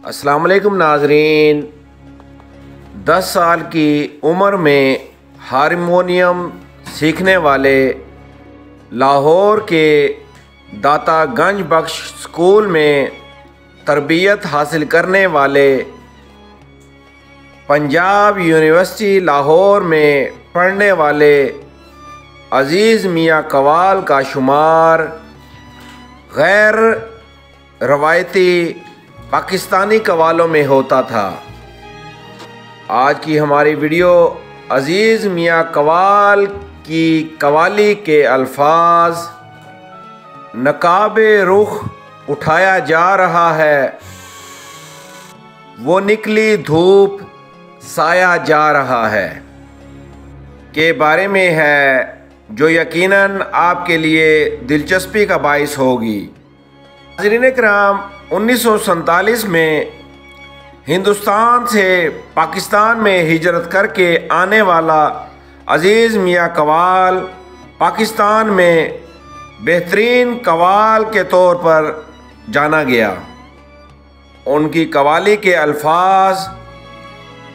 السلام علیکم ناظرین۔ 10 سال کی عمر میں ہارمونیم سیکھنے والے لاہور کے داتا گنج بخش اسکول میں تربیت حاصل کرنے والے پنجاب یونیورسٹی لاہور میں پڑھنے والے عزیز میاں قوال کا شمار غیر روایتی پاکستانی قوالوں میں ہوتا تھا۔ آج کی ہماری ویڈیو عزیز میاں قوال کی قوالی کے الفاظ: نقاب رخ اٹھایا جا رہا ہے، وہ نکلی دھوپ سایہ جا رہا ہے کے بارے میں ہے، جو یقیناً آپ کے لیے دلچسپی کا باعث ہوگی۔ ناظرین کرام، 1947 میں ہندوستان سے پاکستان میں ہجرت کر کے آنے والا عزیز میاں قوال پاکستان میں بہترین قوال کے طور پر جانا گیا۔ ان کی قوالی کے الفاظ: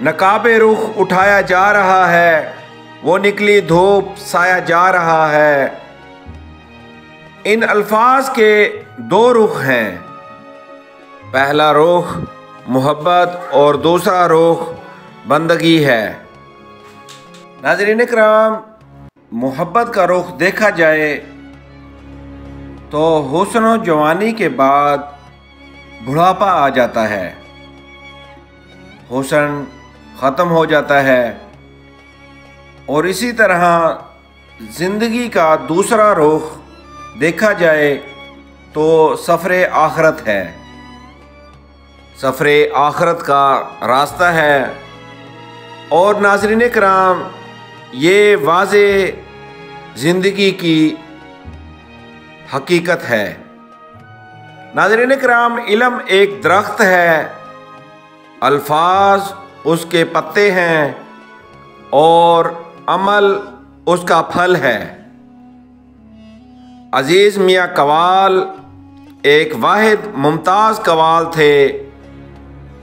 نقاب رخ اٹھایا جا رہا ہے، وہ نکلی دھوپ سایہ جا رہا ہے، ان الفاظ کے 2 رخ ہیں۔ پہلا رخ محبت اور دوسرا رخ بندگی ہے۔ ناظرین کرام، محبت کا رخ دیکھا جائے تو حسن و جوانی کے بعد بڑھاپا آ جاتا ہے، حسن ختم ہو جاتا ہے، اور اسی طرح زندگی کا دوسرا رخ دیکھا جائے تو سفر آخرت ہے، سفر آخرت کا راستہ ہے۔ اور ناظرین کرام، یہ واضح زندگی کی حقیقت ہے۔ ناظرین کرام، علم ایک درخت ہے، الفاظ اس کے پتے ہیں اور عمل اس کا پھل ہے۔ عزیز میاں قوال ایک واحد ممتاز قوال تھے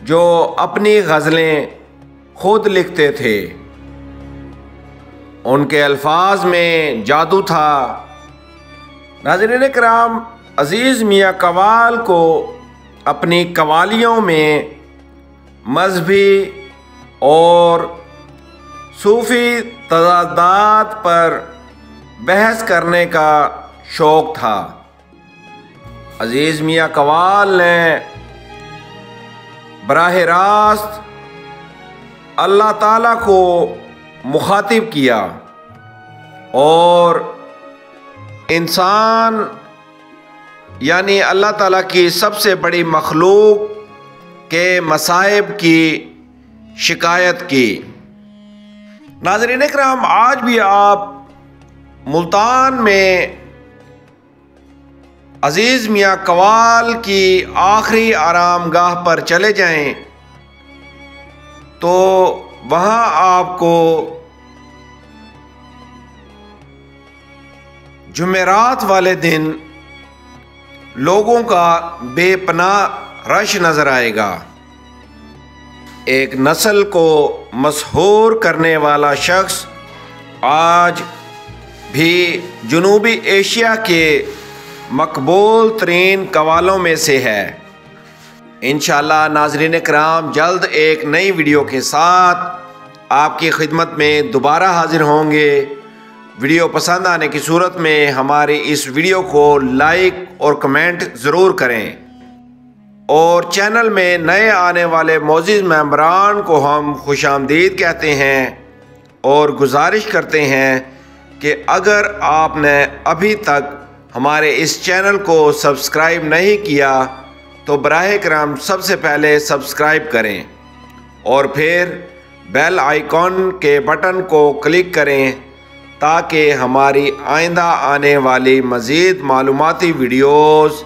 جو اپنی غزلیں خود لکھتے تھے۔ ان کے الفاظ میں جادو تھا۔ ناظرین کرام، عزیز میاں قوال کو اپنی قوالیوں میں مذہبی اور صوفی تضادات پر بحث کرنے کا شوق تھا۔ عزیز میاں قوال نے براہ راست اللہ تعالیٰ کو مخاطب کیا اور انسان یعنی اللہ تعالیٰ کی سب سے بڑی مخلوق کے مصائب کی شکایت کی۔ ناظرین کرام، آج بھی آپ ملتان میں عزیز میاں قوال کی آخری آرام گاہ پر چلے جائیں تو وہاں آپ کو جمعرات والے دن لوگوں کا بے پناہ رش نظر آئے گا۔ ایک نسل کو مسحور کرنے والا شخص آج بھی جنوبی ایشیا کے مقبول ترین قوالوں میں سے ہے۔ انشاءاللہ ناظرین کرام، جلد ایک نئی ویڈیو کے ساتھ آپ کی خدمت میں دوبارہ حاضر ہوں گے۔ ویڈیو پسند آنے کی صورت میں ہماری اس ویڈیو کو لائک اور کمنٹ ضرور کریں، اور چینل میں نئے آنے والے معزز ممبران کو ہم خوش آمدید کہتے ہیں اور گزارش کرتے ہیں کہ اگر آپ نے ابھی تک ہمارے اس چینل کو سبسکرائب نہیں کیا تو براہ کرم سب سے پہلے سبسکرائب کریں اور پھر بیل آئیکن کے بٹن کو کلک کریں تاکہ ہماری آئندہ آنے والی مزید معلوماتی ویڈیوز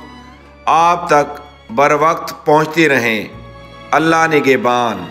آپ تک بر وقت پہنچتی رہیں۔ اللہ نگہبان۔